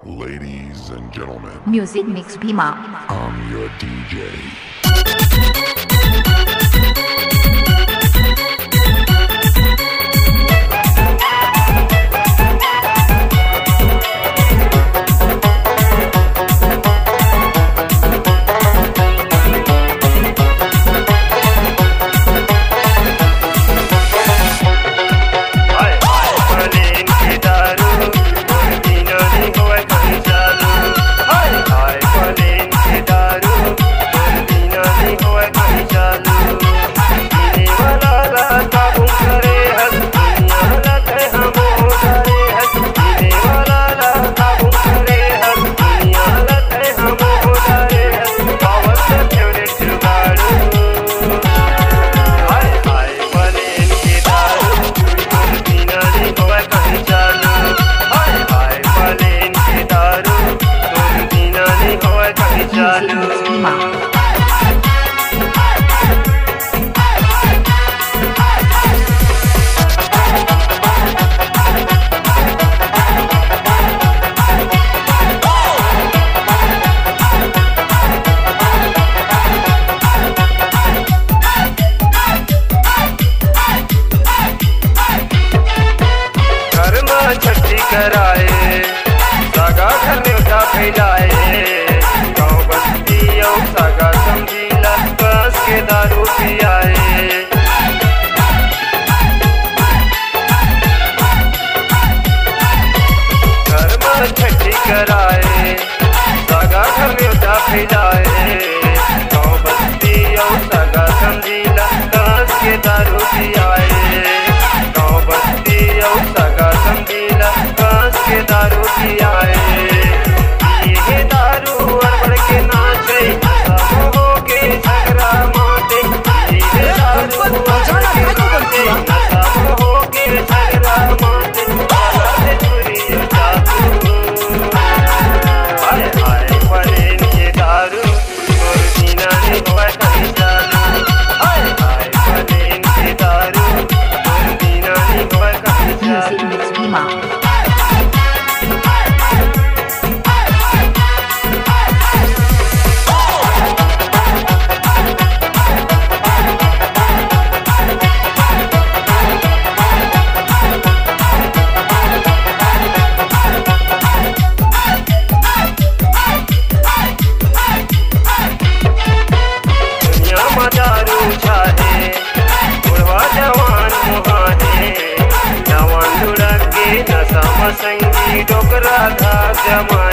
Ladies and gentlemen, Music Mix Bhima. I'm your DJ. Music Mix Bhima. छठी कराए सागा घर में उठा फैलाए गाँव बस्ती और सागा समझीला बस के दारू पियाए घर में छठी कराए सागा घर में उठा फैलाए गाँव बस्ती और सागा समझीला बस के दारू पियाए गाँव बस्ती और सागा समझीला बस के दारू पियाए ये दारू अड़बड़ के नाचे सब हो के झगड़ा माते ये दारू अड़बड़ के नाचे सब हो के झगड़ा माते बाला से चोरी जादू हाय हाय पलेन के दारू और जीना नहीं हुआ कहीं चालू हाय हाय पलेन के दारू और जीना नहीं हुआ कहीं Music Mix Bhima. दारू छाहे बुढ़वा जवान मुहाने जवान लुढ़क के नशा मसंगी डोकरा था जमा